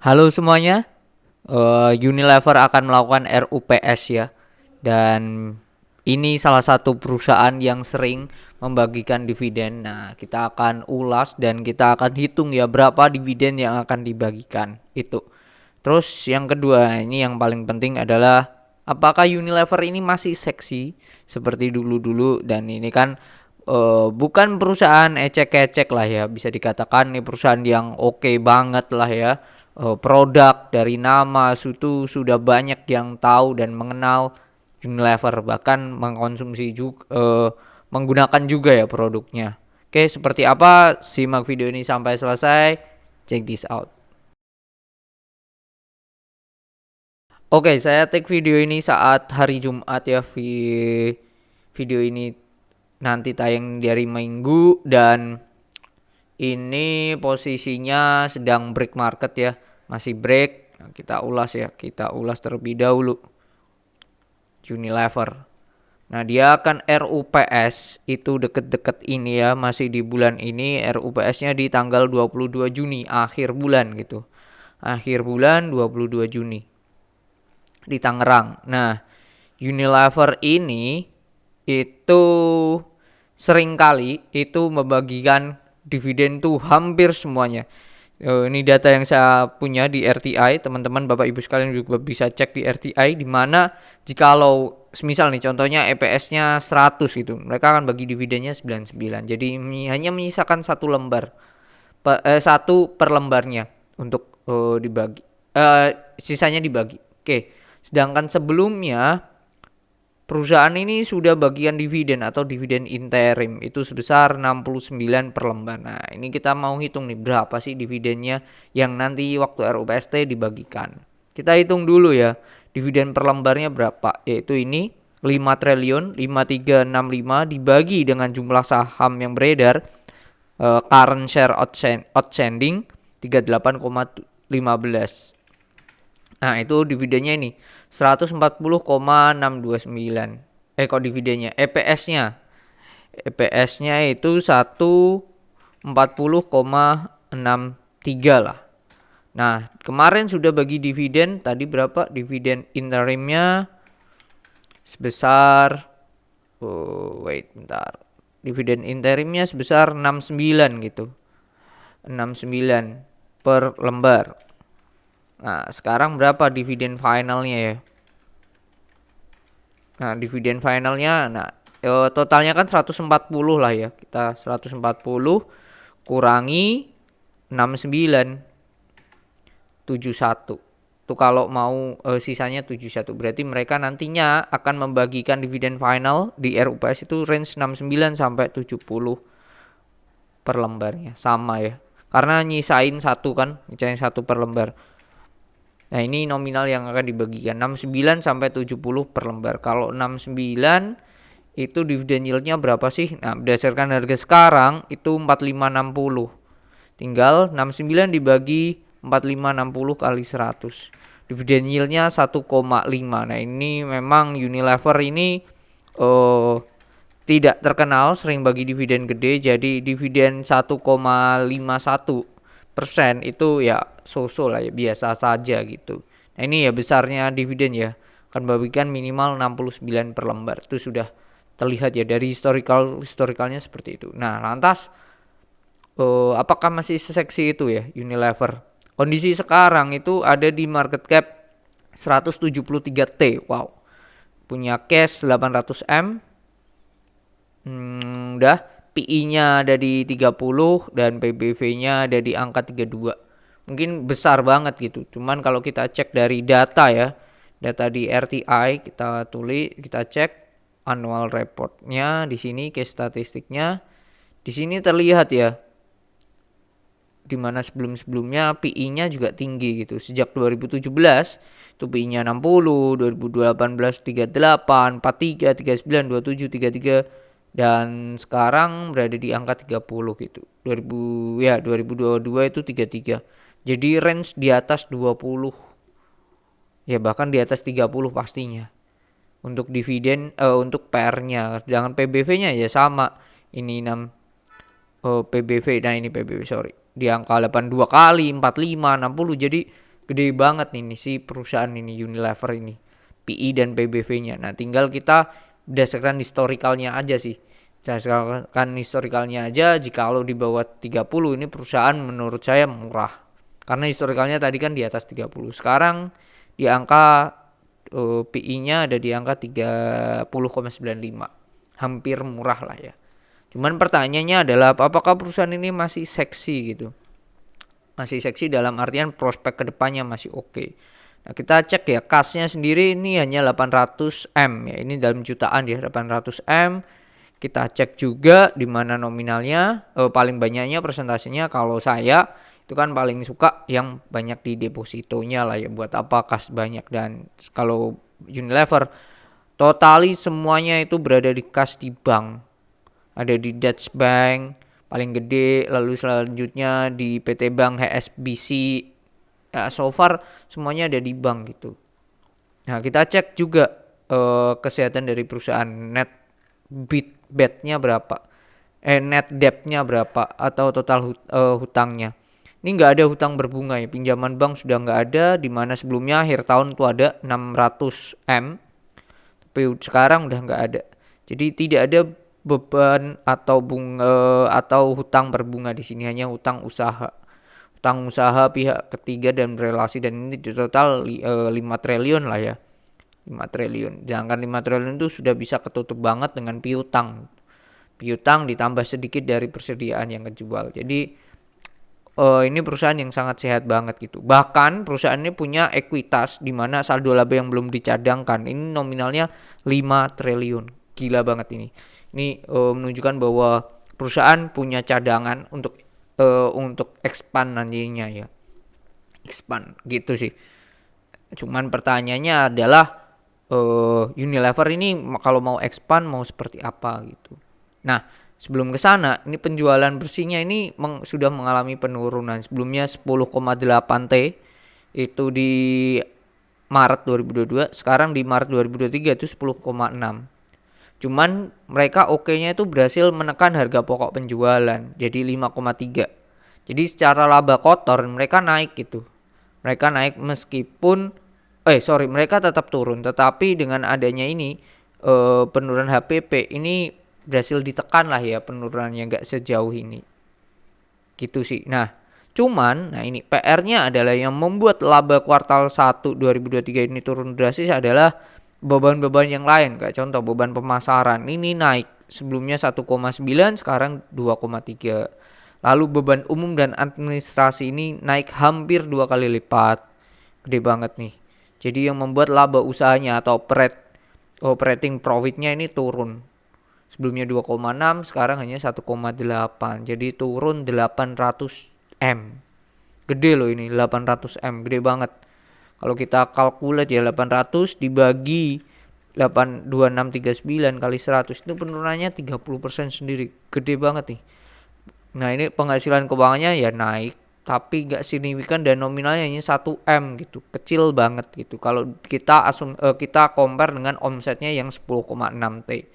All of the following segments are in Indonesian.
Halo semuanya, Unilever akan melakukan RUPS ya, dan ini salah satu perusahaan yang sering membagikan dividen. Nah, kita akan ulas dan kita akan hitung ya berapa dividen yang akan dibagikan itu. Terus yang kedua, ini yang paling penting adalah apakah Unilever ini masih seksi seperti dulu-dulu, dan ini kan bukan perusahaan ecek-ecek lah ya, bisa dikatakan ini perusahaan yang oke banget lah ya. Produk dari nama itu sudah banyak yang tahu dan mengenal Unilever, bahkan mengkonsumsi juga, menggunakan juga ya produknya. Oke, seperti apa? Simak video ini sampai selesai. Check this out. Oke, saya take video ini saat hari Jumat ya. Video ini nanti tayang dari Minggu, dan ini posisinya sedang break market ya. Masih break. Nah, kita ulas ya. Kita ulas terlebih dahulu Unilever. Nah, dia akan RUPS itu deket-deket ini ya, masih di bulan ini. RUPS-nya di tanggal 22 Juni, akhir bulan gitu. Akhir bulan 22 Juni di Tangerang. Nah, Unilever ini itu seringkali itu membagikan dividen tuh hampir semuanya. Ini data yang saya punya di RTI, teman-teman Bapak Ibu sekalian juga bisa cek di RTI, di mana jikalau semisal nih contohnya EPS-nya 100 gitu, mereka akan bagi dividennya 99. Jadi hanya menyisakan satu per lembarnya untuk dibagi. Sisanya dibagi. Oke. Sedangkan sebelumnya perusahaan ini sudah bagian dividen atau dividen interim itu sebesar 69 per lembar. Nah, ini kita mau hitung nih berapa sih dividennya yang nanti waktu RUPST dibagikan. Kita hitung dulu ya. Dividen per lembarnya berapa? Yaitu ini 5 triliun 5365 dibagi dengan jumlah saham yang beredar, current share outstanding 38,15. Nah, itu dividennya ini 140,629. Kok dividennya? EPS-nya. EPS-nya itu 140,63 lah. Nah, kemarin sudah bagi dividen tadi berapa? Dividen interimnya sebesar bentar. Dividen interimnya sebesar 69 gitu. 69 per lembar. Nah, sekarang berapa dividen finalnya ya? Nah, dividen finalnya, totalnya kan 140 lah ya. Kita 140 kurangi 6971. Tuh kalau mau sisanya 71. Berarti mereka nantinya akan membagikan dividen final di RUPS itu range 69 sampai 70 per lembarnya. Sama ya. Karena nyisain satu per lembar. Nah, ini nominal yang akan dibagikan 69 sampai 70 per lembar. Kalau 69 itu dividen yieldnya berapa sih? Nah, berdasarkan harga sekarang itu 4560. Tinggal 69 dibagi 4560 kali 100. Dividen yieldnya 1,5. Nah, ini memang Unilever ini tidak terkenal sering bagi dividen gede, jadi dividen 1,51% itu ya so-so lah ya, biasa saja gitu. Nah, ini ya besarnya dividen ya, akan bagikan minimal 69 per lembar. Itu sudah terlihat ya dari historikalnya seperti itu. Nah, lantas apakah masih seseksi itu ya Unilever? Kondisi sekarang itu ada di market cap 173T. Wow. Punya cash 800M. Udah PI-nya ada di 30 dan PBV-nya ada di angka 32. Mungkin besar banget gitu. Cuman kalau kita cek dari data ya, data di RTI kita cek annual report-nya di sini, case statistiknya. Di sini terlihat ya, dimana sebelum-sebelumnya PI-nya juga tinggi gitu. Sejak 2017 itu PI-nya 60, 2018 38, 43, 39, 27, 33, dan sekarang berada di angka 30 gitu. 2022 itu 33. Jadi range di atas 20. Ya bahkan di atas 30 pastinya. Untuk dividen untuk PR-nya, sedangkan PBV-nya ya sama. Ini 6 PBV, nah ini PBV sorry. Di angka 82 kali, 45, 60. Jadi Gede banget nih si perusahaan ini, Unilever ini, PI dan PBV-nya. Nah, tinggal kita berdasarkan historikalnya aja sih. Berdasarkan historikalnya aja, jika kalau di bawah 30 ini perusahaan menurut saya murah. Karena historikalnya tadi kan di atas 30. Sekarang di angka PI-nya ada di angka 30,95. Hampir murah lah ya. Cuman pertanyaannya adalah apakah perusahaan ini masih seksi gitu. Masih seksi dalam artian prospek kedepannya masih oke. Nah, kita cek ya, kasnya sendiri ini hanya 800M ya. Ini dalam jutaan ya, 800M. Kita cek juga di mana nominalnya, paling banyaknya persentasenya. Kalau saya itu kan paling suka yang banyak di depositonya lah ya. Buat apa kas banyak. Dan kalau Unilever totali semuanya itu berada di kas di bank. Ada di Dutch Bank paling gede, lalu selanjutnya di PT Bank HSBC. Ya, so far semuanya ada di bank gitu. Nah, kita cek juga kesehatan dari perusahaan, net bed-nya berapa, net debt-nya berapa, atau total hutangnya. Ini nggak ada hutang berbunga ya, pinjaman bank sudah nggak ada, di mana sebelumnya akhir tahun tuh ada 600M, tapi sekarang udah nggak ada. Jadi tidak ada beban atau bunga atau hutang berbunga di sini, hanya hutang usaha. Hutang usaha pihak ketiga dan berelasi, dan ini di total 5 triliun lah ya. 5 triliun. Sedangkan 5 triliun itu sudah bisa ketutup banget dengan piutang. Piutang ditambah sedikit dari persediaan yang kejual. Jadi ini perusahaan yang sangat sehat banget gitu. Bahkan perusahaan ini punya ekuitas di mana saldo laba yang belum dicadangkan. Ini nominalnya 5 triliun. Gila banget ini. Ini menunjukkan bahwa perusahaan punya cadangan untuk expand nantinya ya. Expand gitu sih. Cuman pertanyaannya adalah Unilever ini kalau mau expand mau seperti apa gitu. Nah, sebelum ke sana, ini penjualan bersihnya ini sudah mengalami penurunan. Sebelumnya 10,8 T itu di Maret 2022, sekarang di Maret 2023 itu 10,6. Cuman mereka oke-nya itu berhasil menekan harga pokok penjualan jadi 5,3. Jadi secara laba kotor mereka naik gitu. Mereka naik meskipun mereka tetap turun, tetapi dengan adanya ini penurunan HPP ini berhasil ditekan lah ya, penurunannya nggak sejauh ini. Gitu sih. Nah ini PR-nya adalah yang membuat laba kuartal 1 2023 ini turun drastis adalah beban-beban yang lain. Kayak contoh beban pemasaran ini naik, sebelumnya 1,9 sekarang 2,3. Lalu beban umum dan administrasi ini naik hampir 2 kali lipat. Gede banget nih. Jadi yang membuat laba usahanya atau operating profitnya ini turun. Sebelumnya 2,6 sekarang hanya 1,8. Jadi turun 800M. Gede loh ini, 800M, gede banget. Kalau kita kalkulasi ya 800 dibagi 82639 kali 100 itu penurunannya 30% sendiri. Gede banget nih. Nah, ini penghasilan keuangannya ya naik tapi gak signifikan dan nominalnya hanya 1M gitu. Kecil banget gitu. Kalau kita kita compare dengan omsetnya yang 10,6 T.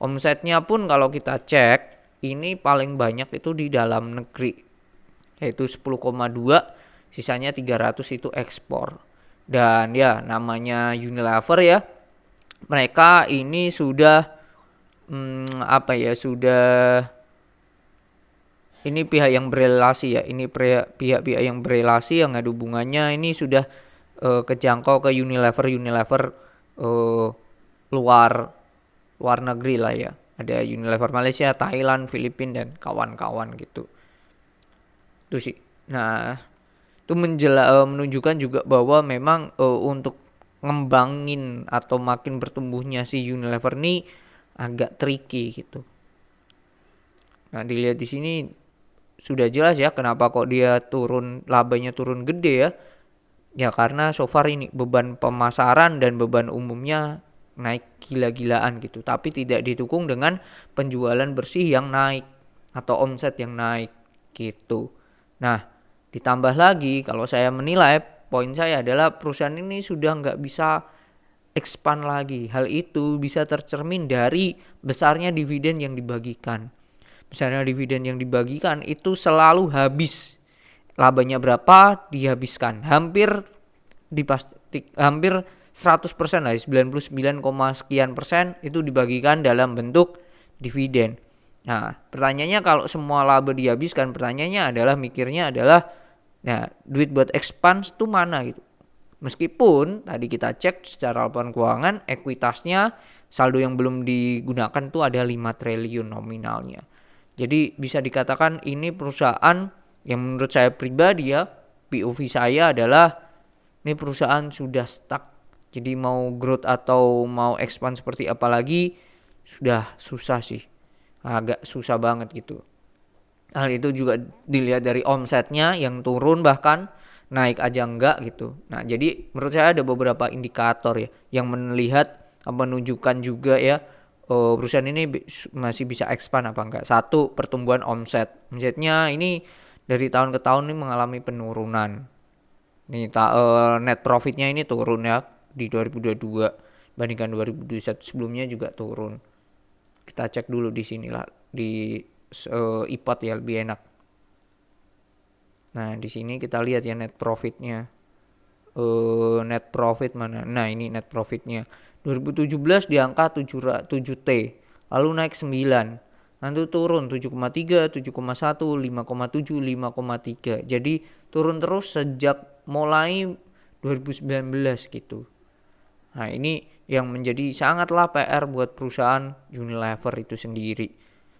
Omsetnya pun kalau kita cek ini paling banyak itu di dalam negeri, yaitu 10,2, sisanya 300 itu ekspor. Dan ya namanya Unilever ya, mereka ini sudah ini pihak yang berelasi ya, ini pihak-pihak yang berelasi yang ada hubungannya ini sudah kejangkau ke Unilever luar negeri lah ya. Ada Unilever Malaysia, Thailand, Filipina dan kawan-kawan gitu. Itu sih. Nah, itu menunjukkan juga bahwa memang untuk ngembangin atau makin bertumbuhnya si Unilever ini agak tricky gitu. Nah, dilihat di sini sudah jelas ya kenapa kok dia labanya turun gede ya. Ya karena so far ini beban pemasaran dan beban umumnya naik gila-gilaan gitu, tapi tidak didukung dengan penjualan bersih yang naik atau omset yang naik gitu. Nah, ditambah lagi kalau saya menilai, poin saya adalah perusahaan ini sudah nggak bisa expand lagi. Hal itu bisa tercermin dari besarnya dividen yang dibagikan. Besarnya dividen yang dibagikan itu selalu habis. labanya berapa dihabiskan. Hampir 100% lah, 99, sekian persen itu dibagikan dalam bentuk dividen. Nah, pertanyaannya kalau semua laba dihabiskan, pertanyaannya adalah mikirnya adalah nah, duit buat expand tuh mana gitu. Meskipun tadi kita cek secara laporan keuangan, ekuitasnya saldo yang belum digunakan tuh ada 5 triliun nominalnya. Jadi bisa dikatakan ini perusahaan yang menurut saya pribadi ya, POV saya adalah ini perusahaan sudah stuck. Jadi mau growth atau mau expand seperti apa lagi sudah susah sih. Agak susah banget gitu. Hal itu juga dilihat dari omsetnya yang turun, bahkan naik aja enggak gitu. Nah, jadi menurut saya ada beberapa indikator ya yang menunjukkan juga ya perusahaan ini masih bisa expand apa enggak. Satu, pertumbuhan omset. Omsetnya ini dari tahun ke tahun ini mengalami penurunan. Nih net profitnya ini turun ya di 2022 bandingkan 2021 sebelumnya juga turun. Kita cek dulu di sinilah di IPOT ya, lebih enak. Nah, di sini kita lihat ya net profitnya. Net profit mana? Nah, ini net profitnya. 2017 di angka 7T. Lalu naik 9. Nanti turun 7,3, 7,1, 5,7, 5,3. Jadi turun terus sejak mulai 2019 gitu. Nah, ini yang menjadi sangatlah PR buat perusahaan Unilever itu sendiri.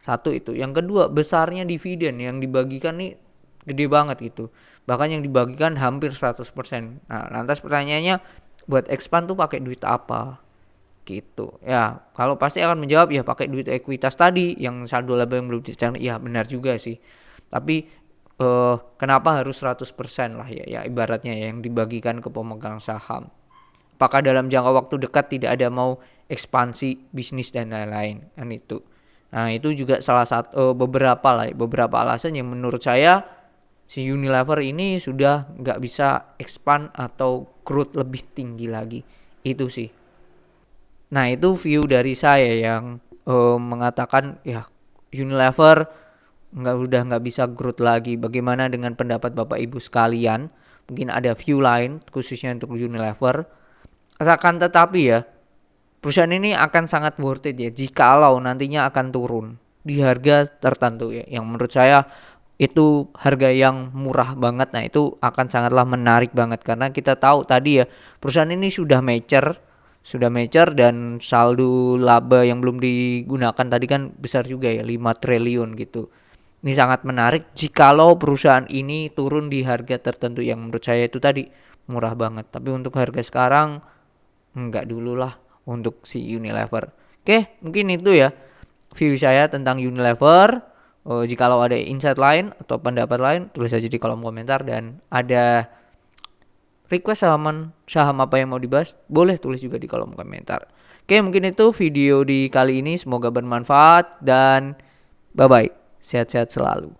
Satu itu. Yang kedua, besarnya dividen yang dibagikan nih gede banget gitu. Bahkan yang dibagikan hampir 100%. Nah, lantas pertanyaannya, buat expand tuh pakai duit apa? Gitu. Ya, kalau pasti akan menjawab ya pakai duit ekuitas tadi yang saldo laba yang belum dicatat. Ya, benar juga sih. Tapi kenapa harus 100% lah ya ibaratnya yang dibagikan ke pemegang saham. Apakah dalam jangka waktu dekat tidak ada mau ekspansi bisnis dan lain-lain kan itu. Nah, itu juga salah satu beberapa alasan yang menurut saya si Unilever ini sudah nggak bisa expand atau growth lebih tinggi lagi. Itu sih. Nah, itu view dari saya yang mengatakan ya Unilever udah nggak bisa growth lagi. Bagaimana dengan pendapat Bapak Ibu sekalian? Mungkin ada view lain khususnya untuk Unilever. Akan tetapi ya, perusahaan ini akan sangat worth it ya jikalau nantinya akan turun di harga tertentu ya. Yang menurut saya itu harga yang murah banget. Nah, itu akan sangatlah menarik banget karena kita tahu tadi ya perusahaan ini sudah mature dan saldo laba yang belum digunakan tadi kan besar juga ya, 5 triliun gitu. Ini sangat menarik jikalau perusahaan ini turun di harga tertentu yang menurut saya itu tadi murah banget. Tapi untuk harga sekarang enggak dulu lah untuk si Unilever. Oke, mungkin itu ya view saya tentang Unilever. Jikalau ada insight lain atau pendapat lain, tulis aja di kolom komentar. Dan ada request saham apa yang mau dibahas, boleh tulis juga di kolom komentar. Oke, mungkin itu video di kali ini. Semoga bermanfaat dan bye-bye. Sehat-sehat selalu.